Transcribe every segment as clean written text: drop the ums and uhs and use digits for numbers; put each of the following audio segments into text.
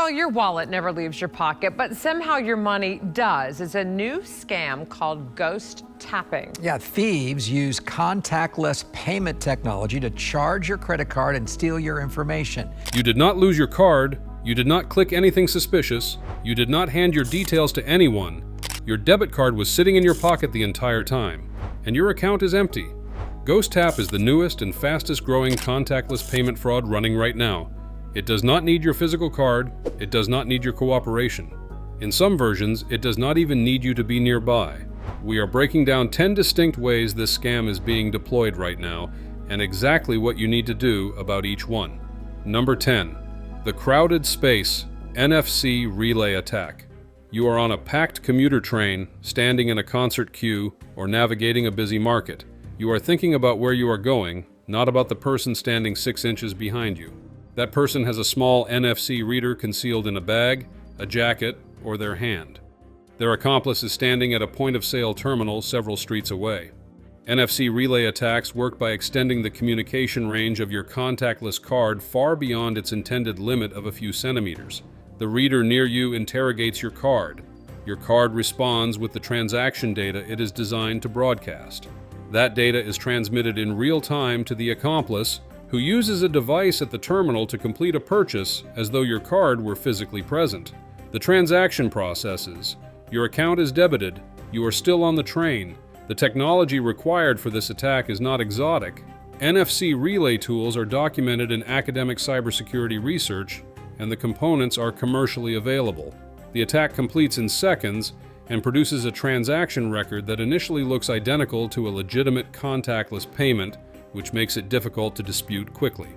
Well, your wallet never leaves your pocket, but somehow your money does. It's a new scam called ghost tapping. Yeah, thieves use contactless payment technology to charge your credit card and steal your information. You did not lose your card. You did not click anything suspicious. You did not hand your details to anyone. Your debit card was sitting in your pocket the entire time, and your account is empty. Ghost Tap is the newest and fastest growing contactless payment fraud running right now. It does not need your physical card. It does not need your cooperation. In some versions, it does not even need you to be nearby. We are breaking down 10 distinct ways this scam is being deployed right now, and exactly what you need to do about each one. Number 10. The crowded space NFC relay attack. You are on a packed commuter train, standing in a concert queue, or navigating a busy market. You are thinking about where you are going, not about the person standing 6 inches behind you. That person has a small NFC reader concealed in a bag, a jacket, or their hand. Their accomplice is standing at a point-of-sale terminal several streets away. NFC relay attacks work by extending the communication range of your contactless card far beyond its intended limit of a few centimeters. The reader near you interrogates your card. Your card responds with the transaction data it is designed to broadcast. That data is transmitted in real time to the accomplice, who uses a device at the terminal to complete a purchase as though your card were physically present. The transaction processes. Your account is debited. You are still on the train. The technology required for this attack is not exotic. NFC relay tools are documented in academic cybersecurity research, and the components are commercially available. The attack completes in seconds and produces a transaction record that initially looks identical to a legitimate contactless payment, which makes it difficult to dispute quickly.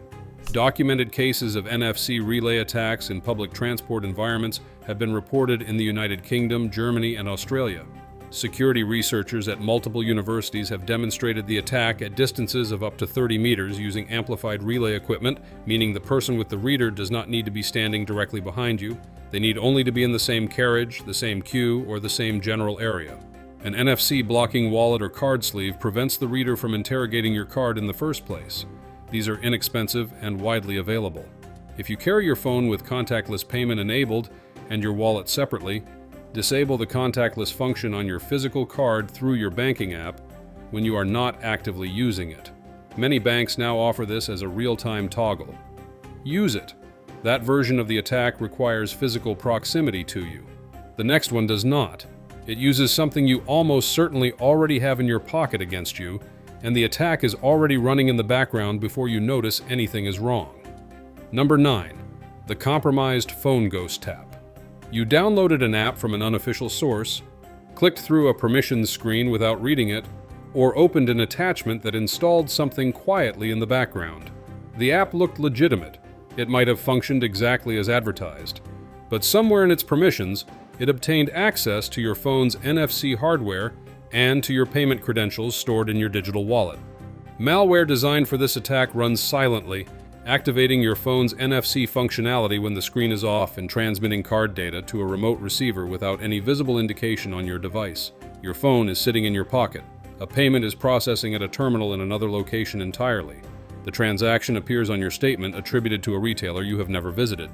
Documented cases of NFC relay attacks in public transport environments have been reported in the United Kingdom, Germany, and Australia. Security researchers at multiple universities have demonstrated the attack at distances of up to 30 meters using amplified relay equipment, meaning the person with the reader does not need to be standing directly behind you. They need only to be in the same carriage, the same queue, or the same general area. An NFC blocking wallet or card sleeve prevents the reader from interrogating your card in the first place. These are inexpensive and widely available. If you carry your phone with contactless payment enabled and your wallet separately, disable the contactless function on your physical card through your banking app when you are not actively using it. Many banks now offer this as a real-time toggle. Use it. That version of the attack requires physical proximity to you. The next one does not. It uses something you almost certainly already have in your pocket against you, and the attack is already running in the background before you notice anything is wrong. Number 9. The compromised phone ghost tap. You downloaded an app from an unofficial source, clicked through a permissions screen without reading it, or opened an attachment that installed something quietly in the background. The app looked legitimate. It might have functioned exactly as advertised, but somewhere in its permissions, it obtained access to your phone's NFC hardware and to your payment credentials stored in your digital wallet. Malware designed for this attack runs silently, activating your phone's NFC functionality when the screen is off and transmitting card data to a remote receiver without any visible indication on your device. Your phone is sitting in your pocket. A payment is processing at a terminal in another location entirely. The transaction appears on your statement attributed to a retailer you have never visited.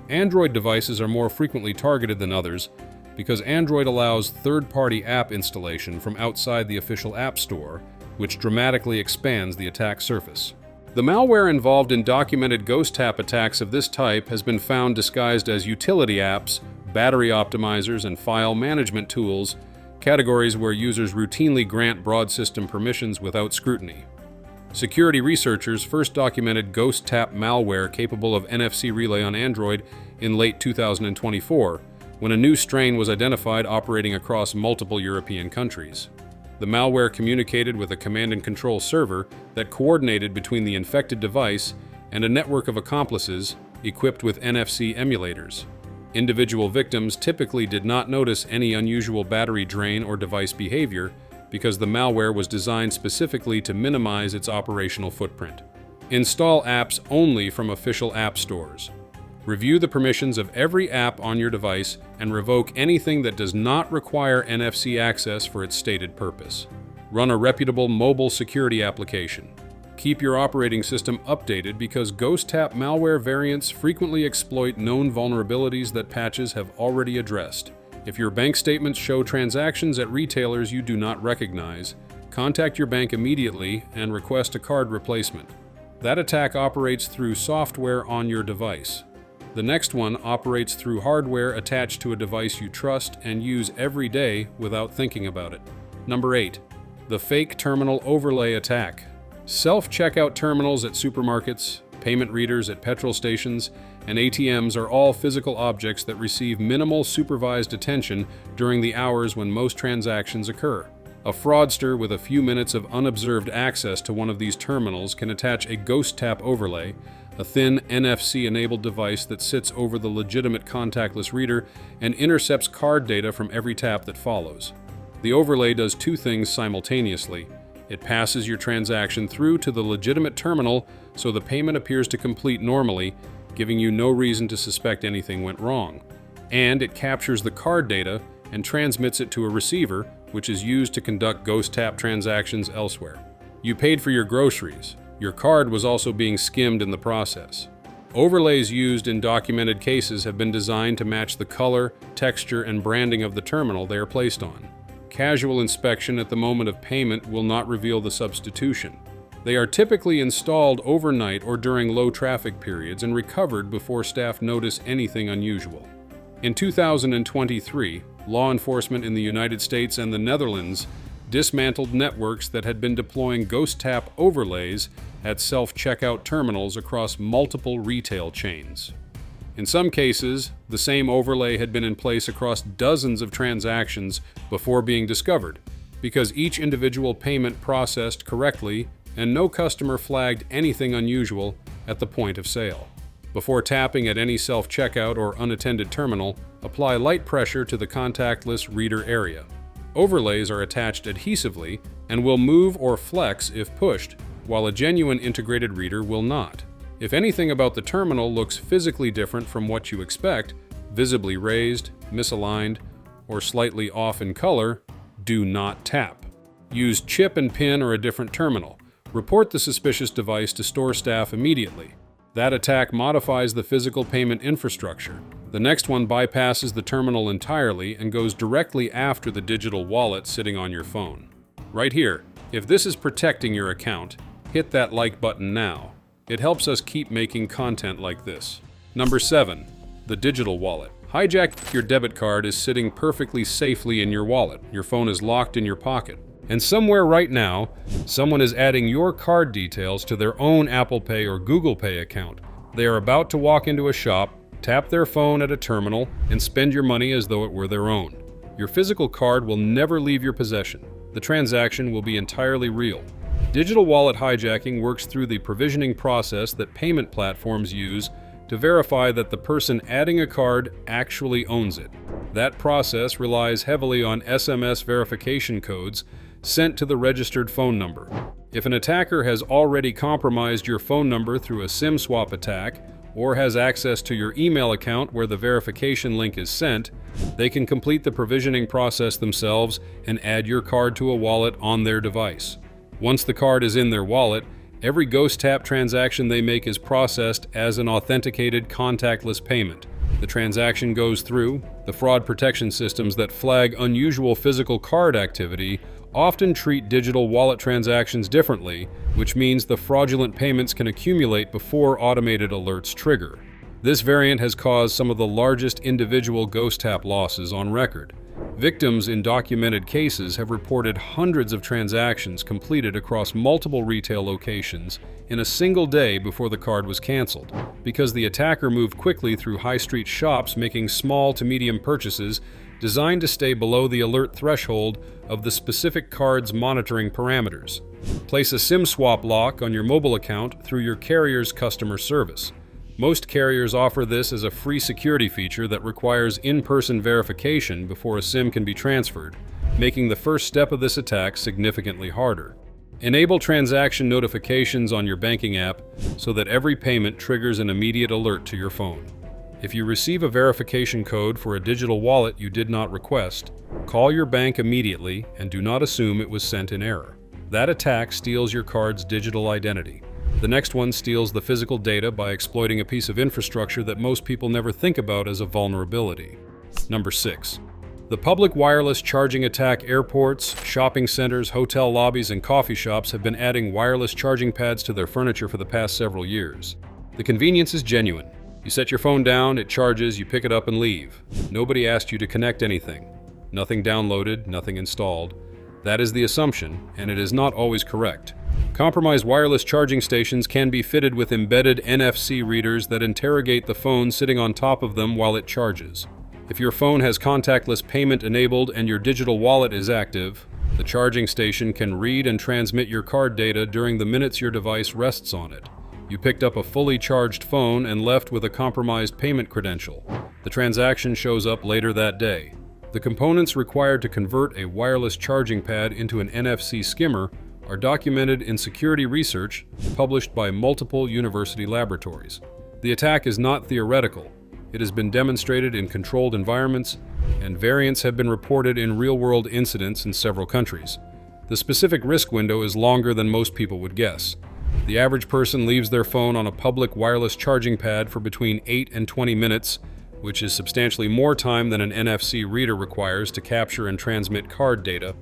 Android devices are more frequently targeted than others because Android allows third-party app installation from outside the official App Store, which dramatically expands the attack surface. The malware involved in documented ghost tap attacks of this type has been found disguised as utility apps, battery optimizers, and file management tools, categories where users routinely grant broad system permissions without scrutiny. Security researchers first documented ghost tap malware capable of NFC relay on Android in late 2024, when a new strain was identified operating across multiple European countries. The malware communicated with a command and control server that coordinated between the infected device and a network of accomplices equipped with NFC emulators. Individual victims typically did not notice any unusual battery drain or device behavior because the malware was designed specifically to minimize its operational footprint. Install apps only from official app stores. Review the permissions of every app on your device and revoke anything that does not require NFC access for its stated purpose. Run a reputable mobile security application. Keep your operating system updated because Ghost Tap malware variants frequently exploit known vulnerabilities that patches have already addressed. If your bank statements show transactions at retailers you do not recognize, contact your bank immediately and request a card replacement. That attack operates through software on your device. The next one operates through hardware attached to a device you trust and use every day without thinking about it. Number 8. The fake terminal overlay attack. Self-checkout terminals at supermarkets, payment readers at petrol stations, and ATMs are all physical objects that receive minimal supervised attention during the hours when most transactions occur. A fraudster with a few minutes of unobserved access to one of these terminals can attach a Ghost Tap overlay, a thin NFC-enabled device that sits over the legitimate contactless reader and intercepts card data from every tap that follows. The overlay does two things simultaneously. It passes your transaction through to the legitimate terminal so the payment appears to complete normally, giving you no reason to suspect anything went wrong. And it captures the card data and transmits it to a receiver, which is used to conduct Ghost Tap transactions elsewhere. You paid for your groceries. Your card was also being skimmed in the process. Overlays used in documented cases have been designed to match the color, texture, and branding of the terminal they are placed on. Casual inspection at the moment of payment will not reveal the substitution. They are typically installed overnight or during low traffic periods and recovered before staff notice anything unusual. In 2023, law enforcement in the United States and the Netherlands dismantled networks that had been deploying Ghost Tap overlays at self-checkout terminals across multiple retail chains. In some cases, the same overlay had been in place across dozens of transactions before being discovered, because each individual payment processed correctly and no customer flagged anything unusual at the point of sale. Before tapping at any self-checkout or unattended terminal, apply light pressure to the contactless reader area. Overlays are attached adhesively and will move or flex if pushed, while a genuine integrated reader will not. If anything about the terminal looks physically different from what you expect, visibly raised, misaligned, or slightly off in color, do not tap. Use chip and pin or a different terminal. Report the suspicious device to store staff immediately. That attack modifies the physical payment infrastructure. The next one bypasses the terminal entirely and goes directly after the digital wallet sitting on your phone. Right here, if this is protecting your account, hit that like button now. It helps us keep making content like this. Number 7. The digital wallet. Hijack your debit card is sitting perfectly safely in your wallet. Your phone is locked in your pocket. And somewhere right now, someone is adding your card details to their own Apple Pay or Google Pay account. They are about to walk into a shop, tap their phone at a terminal, and spend your money as though it were their own. Your physical card will never leave your possession. The transaction will be entirely real. Digital wallet hijacking works through the provisioning process that payment platforms use to verify that the person adding a card actually owns it. That process relies heavily on SMS verification codes sent to the registered phone number. If an attacker has already compromised your phone number through a SIM swap attack, or has access to your email account where the verification link is sent, they can complete the provisioning process themselves and add your card to a wallet on their device. Once the card is in their wallet, every Ghost Tap transaction they make is processed as an authenticated contactless payment. The transaction goes through. The fraud protection systems that flag unusual physical card activity often treat digital wallet transactions differently, which means the fraudulent payments can accumulate before automated alerts trigger. This variant has caused some of the largest individual Ghost Tap losses on record. Victims in documented cases have reported hundreds of transactions completed across multiple retail locations in a single day before the card was canceled, because the attacker moved quickly through high street shops making small to medium purchases designed to stay below the alert threshold of the specific card's monitoring parameters. Place a SIM swap lock on your mobile account through your carrier's customer service. Most carriers offer this as a free security feature that requires in-person verification before a SIM can be transferred, making the first step of this attack significantly harder. Enable transaction notifications on your banking app so that every payment triggers an immediate alert to your phone. If you receive a verification code for a digital wallet you did not request, call your bank immediately and do not assume it was sent in error. That attack steals your card's digital identity. The next one steals the physical data by exploiting a piece of infrastructure that most people never think about as a vulnerability. Number 6. The public wireless charging attack. Airports, shopping centers, hotel lobbies, and coffee shops have been adding wireless charging pads to their furniture for the past several years. The convenience is genuine. You set your phone down, it charges, you pick it up and leave. Nobody asked you to connect anything. Nothing downloaded, nothing installed. That is the assumption, and it is not always correct. Compromised wireless charging stations can be fitted with embedded NFC readers that interrogate the phone sitting on top of them while it charges. If your phone has contactless payment enabled and your digital wallet is active, the charging station can read and transmit your card data during the minutes your device rests on it. You picked up a fully charged phone and left with a compromised payment credential. The transaction shows up later that day. The components required to convert a wireless charging pad into an NFC skimmer are documented in security research published by multiple university laboratories. The attack is not theoretical. It has been demonstrated in controlled environments, and variants have been reported in real-world incidents in several countries. The specific risk window is longer than most people would guess. The average person leaves their phone on a public wireless charging pad for between 8 and 20 minutes, which is substantially more time than an NFC reader requires to capture and transmit card data.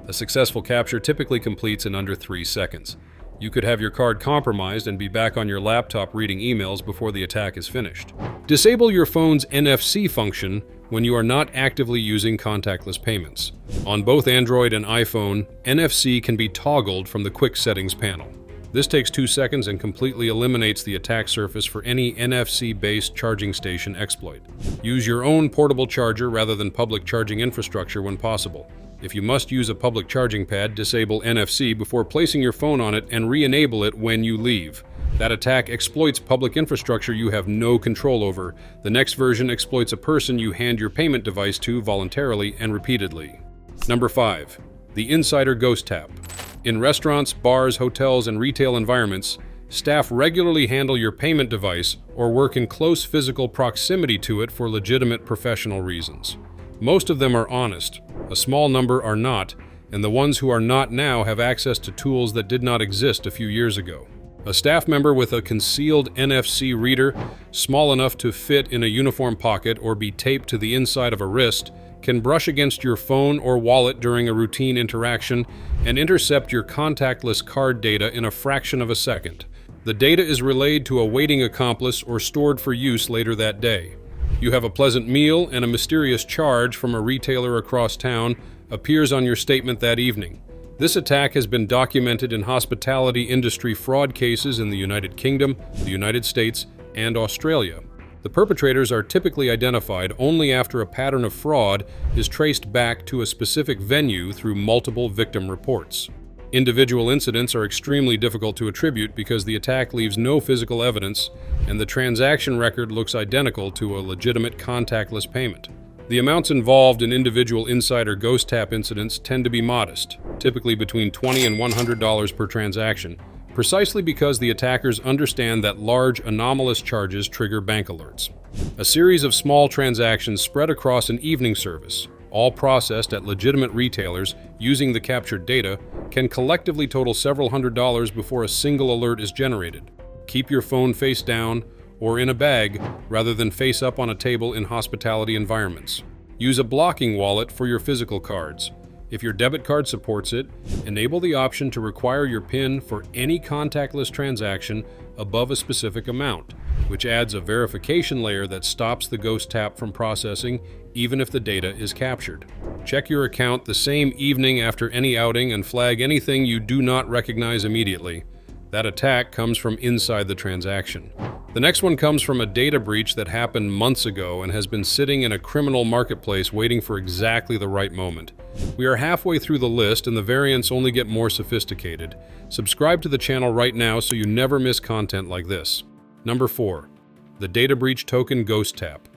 A successful capture typically completes in under 3 seconds. You could have your card compromised and be back on your laptop reading emails before the attack is finished. Disable your phone's NFC function when you are not actively using contactless payments. On both Android and iPhone, NFC can be toggled from the Quick Settings panel. This takes 2 seconds and completely eliminates the attack surface for any NFC-based charging station exploit. Use your own portable charger rather than public charging infrastructure when possible. If you must use a public charging pad, disable NFC before placing your phone on it and re-enable it when you leave. That attack exploits public infrastructure you have no control over. The next version exploits a person you hand your payment device to voluntarily and repeatedly. Number 5. The Insider Ghost Tap. In restaurants, bars, hotels, and retail environments, staff regularly handle your payment device or work in close physical proximity to it for legitimate professional reasons. Most of them are honest, a small number are not, and the ones who are not now have access to tools that did not exist a few years ago. A staff member with a concealed NFC reader, small enough to fit in a uniform pocket or be taped to the inside of a wrist, can brush against your phone or wallet during a routine interaction and intercept your contactless card data in a fraction of a second. The data is relayed to a waiting accomplice or stored for use later that day. You have a pleasant meal, and a mysterious charge from a retailer across town appears on your statement that evening. This attack has been documented in hospitality industry fraud cases in the United Kingdom, the United States, and Australia. The perpetrators are typically identified only after a pattern of fraud is traced back to a specific venue through multiple victim reports. Individual incidents are extremely difficult to attribute because the attack leaves no physical evidence and the transaction record looks identical to a legitimate contactless payment. The amounts involved in individual insider ghost tap incidents tend to be modest, typically between $20 and $100 per transaction, precisely because the attackers understand that large anomalous charges trigger bank alerts. A series of small transactions spread across an evening service, all processed at legitimate retailers using the captured data, can collectively total several $100s before a single alert is generated. Keep your phone face down or in a bag rather than face up on a table in hospitality environments. Use a blocking wallet for your physical cards. If your debit card supports it, enable the option to require your PIN for any contactless transaction above a specific amount, which adds a verification layer that stops the ghost tap from processing even if the data is captured. Check your account the same evening after any outing and flag anything you do not recognize immediately. That attack comes from inside the transaction. The next one comes from a data breach that happened months ago and has been sitting in a criminal marketplace waiting for exactly the right moment. We are halfway through the list and the variants only get more sophisticated. Subscribe to the channel right now so you never miss content like this. Number 4. The Data Breach Token Ghost Tap.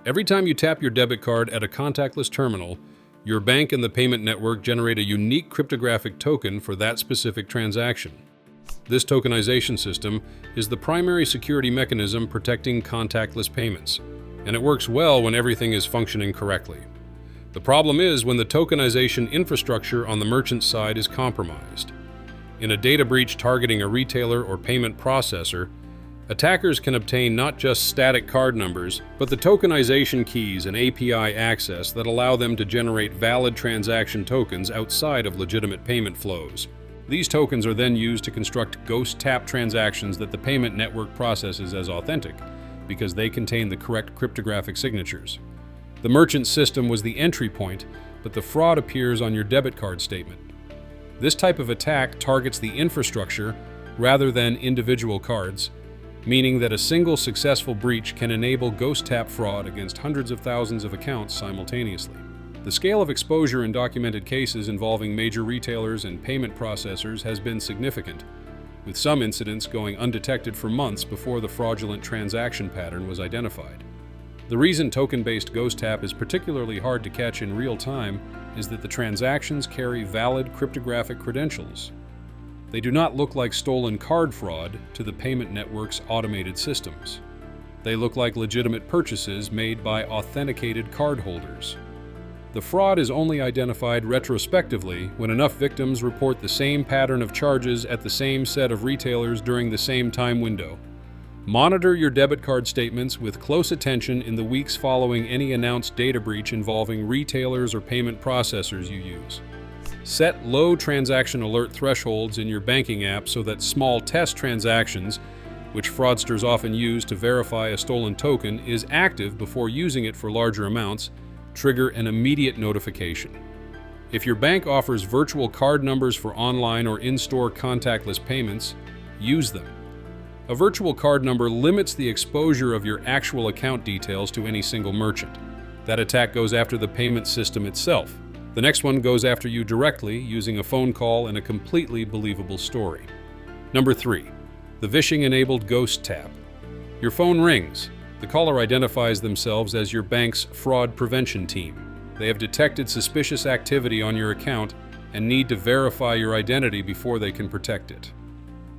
Every time you tap your debit card at a contactless terminal, your bank and the payment network generate a unique cryptographic token for that specific transaction. This tokenization system is the primary security mechanism protecting contactless payments, and it works well when everything is functioning correctly. The problem is when the tokenization infrastructure on the merchant side is compromised. In a data breach targeting a retailer or payment processor, attackers can obtain not just static card numbers, but the tokenization keys and API access that allow them to generate valid transaction tokens outside of legitimate payment flows. These tokens are then used to construct ghost tap transactions that the payment network processes as authentic, because they contain the correct cryptographic signatures. The merchant system was the entry point, but the fraud appears on your debit card statement. This type of attack targets the infrastructure rather than individual cards, meaning that a single successful breach can enable ghost tap fraud against hundreds of thousands of accounts simultaneously. The scale of exposure in documented cases involving major retailers and payment processors has been significant, with some incidents going undetected for months before the fraudulent transaction pattern was identified. The reason token-based ghost tap is particularly hard to catch in real time is that the transactions carry valid cryptographic credentials. They do not look like stolen card fraud to the payment network's automated systems. They look like legitimate purchases made by authenticated cardholders. The fraud is only identified retrospectively when enough victims report the same pattern of charges at the same set of retailers during the same time window. Monitor your debit card statements with close attention in the weeks following any announced data breach involving retailers or payment processors you use. Set low transaction alert thresholds in your banking app so that small test transactions, which fraudsters often use to verify a stolen token, is active before using it for larger amounts. Trigger an immediate notification. If your bank offers virtual card numbers for online or in-store contactless payments, use them. A virtual card number limits the exposure of your actual account details to any single merchant. That attack goes after the payment system itself. The next one goes after you directly using a phone call and a completely believable story. Number 3. The Vishing-enabled ghost tap. Your phone rings. The caller identifies themselves as your bank's fraud prevention team. They have detected suspicious activity on your account and need to verify your identity before they can protect it.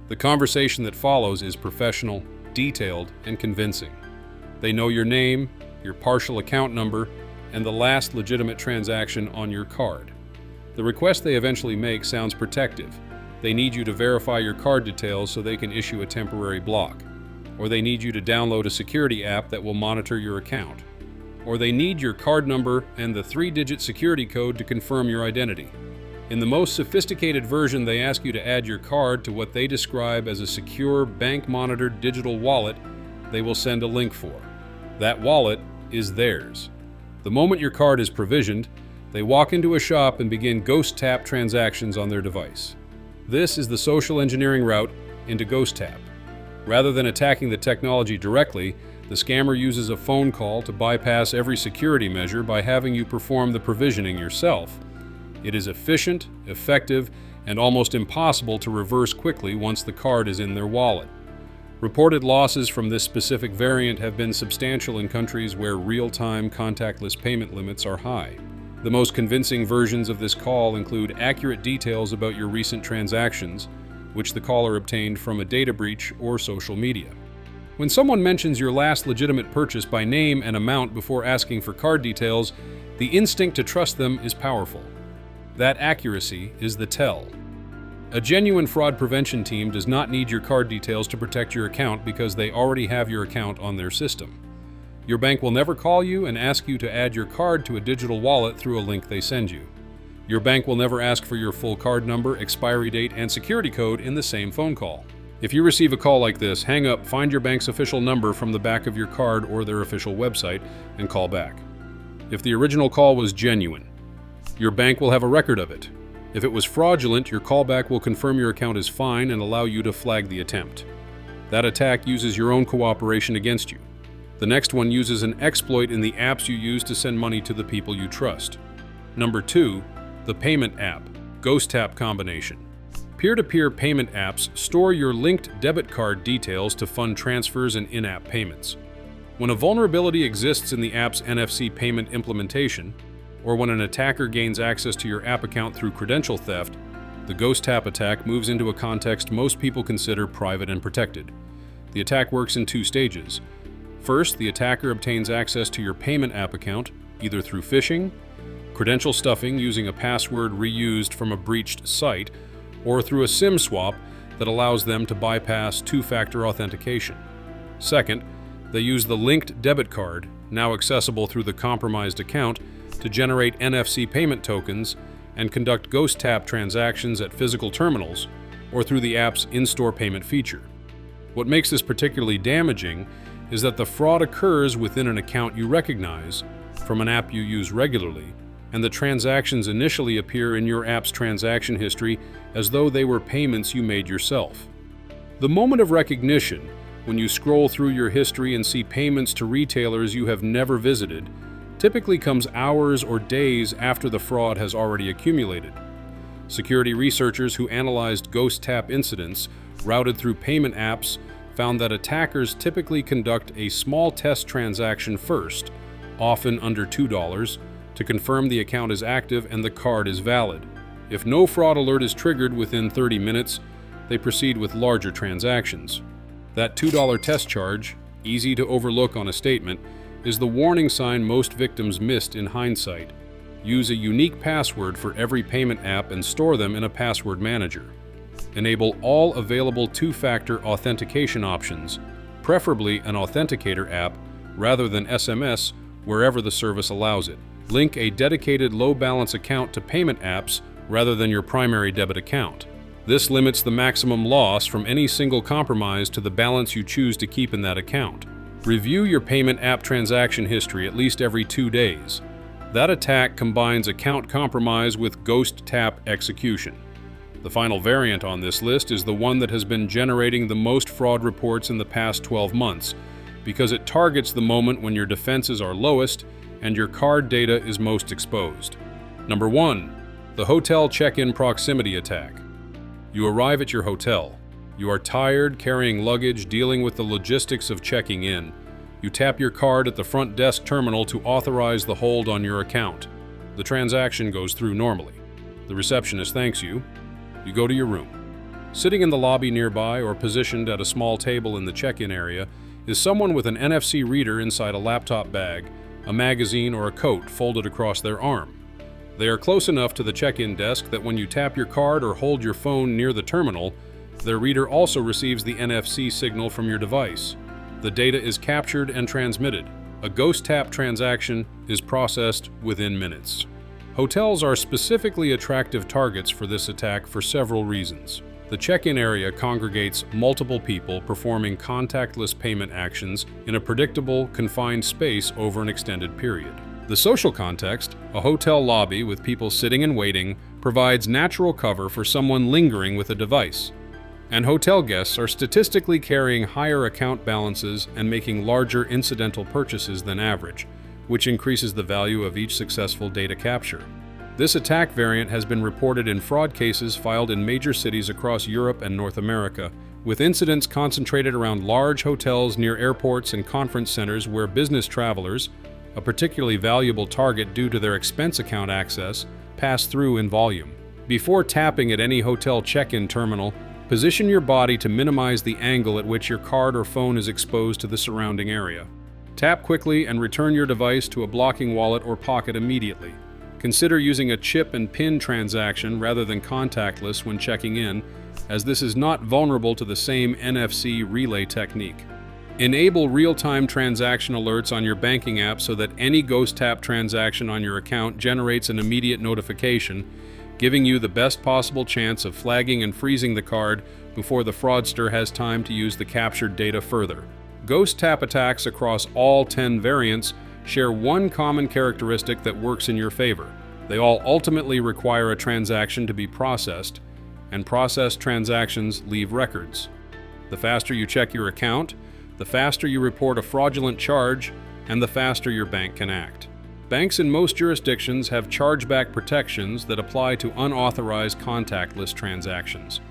The conversation that follows is professional, detailed, and convincing. They know your name, your partial account number, and the last legitimate transaction on your card. The request they eventually make sounds protective. They need you to verify your card details so they can issue a temporary block. Or they need you to download a security app that will monitor your account. Or they need your card number and the 3-digit security code to confirm your identity. In the most sophisticated version, they ask you to add your card to what they describe as a secure, bank-monitored digital wallet they will send a link for. That wallet is theirs. The moment your card is provisioned, they walk into a shop and begin ghost tap transactions on their device. This is the social engineering route into ghost tap. Rather than attacking the technology directly, the scammer uses a phone call to bypass every security measure by having you perform the provisioning yourself. It is efficient, effective, and almost impossible to reverse quickly once the card is in their wallet. Reported losses from this specific variant have been substantial in countries where real-time contactless payment limits are high. The most convincing versions of this call include accurate details about your recent transactions, which the caller obtained from a data breach or social media. When someone mentions your last legitimate purchase by name and amount before asking for card details, the instinct to trust them is powerful. That accuracy is the tell. A genuine fraud prevention team does not need your card details to protect your account because they already have your account on their system. Your bank will never call you and ask you to add your card to a digital wallet through a link they send you. Your bank will never ask for your full card number, expiry date, and security code in the same phone call. If you receive a call like this, hang up, find your bank's official number from the back of your card or their official website, and call back. If the original call was genuine, your bank will have a record of it. If it was fraudulent, your callback will confirm your account is fine and allow you to flag the attempt. That attack uses your own cooperation against you. The next one uses an exploit in the apps you use to send money to the people you trust. Number 2. The payment app, ghost tap combination. Peer-to-peer payment apps store your linked debit card details to fund transfers and in-app payments. When a vulnerability exists in the app's NFC payment implementation, or when an attacker gains access to your app account through credential theft, the ghost tap attack moves into a context most people consider private and protected. The attack works in 2 stages. First, the attacker obtains access to your payment app account, either through phishing, credential stuffing using a password reused from a breached site, or through a SIM swap that allows them to bypass two-factor authentication. Second, they use the linked debit card, now accessible through the compromised account, to generate NFC payment tokens and conduct ghost tap transactions at physical terminals or through the app's in-store payment feature. What makes this particularly damaging is that the fraud occurs within an account you recognize from an app you use regularly, and the transactions initially appear in your app's transaction history as though they were payments you made yourself. The moment of recognition, when you scroll through your history and see payments to retailers you have never visited, typically comes hours or days after the fraud has already accumulated. Security researchers who analyzed ghost tap incidents routed through payment apps found that attackers typically conduct a small test transaction first, often under $2, to confirm the account is active and the card is valid. If no fraud alert is triggered within 30 minutes, they proceed with larger transactions. That $2 test charge, easy to overlook on a statement, is the warning sign most victims missed in hindsight. Use a unique password for every payment app and store them in a password manager. Enable all available two-factor authentication options, preferably an authenticator app rather than SMS wherever the service allows it. Link a dedicated low-balance account to payment apps rather than your primary debit account. This limits the maximum loss from any single compromise to the balance you choose to keep in that account. Review your payment app transaction history at least every 2 days. That attack combines account compromise with ghost tap execution. The final variant on this list is the one that has been generating the most fraud reports in the past 12 months, because it targets the moment when your defenses are lowest and your card data is most exposed. Number 1. The hotel check-in proximity attack. You arrive at your hotel. You are tired, carrying luggage, dealing with the logistics of checking in. You tap your card at the front desk terminal to authorize the hold on your account. The transaction goes through normally. The receptionist thanks you. You go to your room. Sitting in the lobby nearby or positioned at a small table in the check-in area is someone with an NFC reader inside a laptop bag, a magazine, or a coat folded across their arm. They are close enough to the check-in desk that when you tap your card or hold your phone near the terminal, their reader also receives the NFC signal from your device. The data is captured and transmitted. A ghost tap transaction is processed within minutes. Hotels are specifically attractive targets for this attack for several reasons. The check-in area congregates multiple people performing contactless payment actions in a predictable, confined space over an extended period. The social context, a hotel lobby with people sitting and waiting, provides natural cover for someone lingering with a device. And hotel guests are statistically carrying higher account balances and making larger incidental purchases than average, which increases the value of each successful data capture. This attack variant has been reported in fraud cases filed in major cities across Europe and North America, with incidents concentrated around large hotels near airports and conference centers where business travelers, a particularly valuable target due to their expense account access, pass through in volume. Before tapping at any hotel check-in terminal, position your body to minimize the angle at which your card or phone is exposed to the surrounding area. Tap quickly and return your device to a blocking wallet or pocket immediately. Consider using a chip and PIN transaction rather than contactless when checking in, as this is not vulnerable to the same NFC relay technique. Enable real-time transaction alerts on your banking app so that any ghost tap transaction on your account generates an immediate notification, giving you the best possible chance of flagging and freezing the card before the fraudster has time to use the captured data further. Ghost tap attacks across all 10 variants share one common characteristic that works in your favor. They all ultimately require a transaction to be processed, and processed transactions leave records. The faster you check your account, the faster you report a fraudulent charge, and the faster your bank can act. Banks in most jurisdictions have chargeback protections that apply to unauthorized contactless transactions.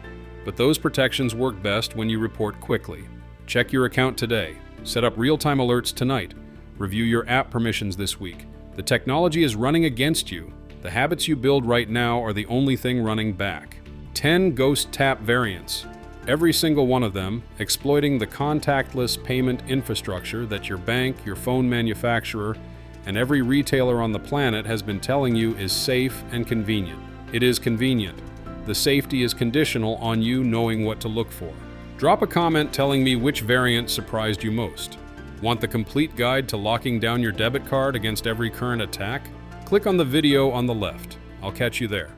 But those protections work best when you report quickly. Check your account today. Set up real-time alerts tonight. Review your app permissions this week. The technology is running against you. The habits you build right now are the only thing running back. 10 ghost tap variants. Every single one of them exploiting the contactless payment infrastructure that your bank, your phone manufacturer, and every retailer on the planet has been telling you is safe and convenient. It is convenient, The safety is conditional on you knowing what to look for. Drop a comment telling me which variant surprised you most. Want the complete guide to locking down your debit card against every current attack? Click on the video on the left. I'll catch you there.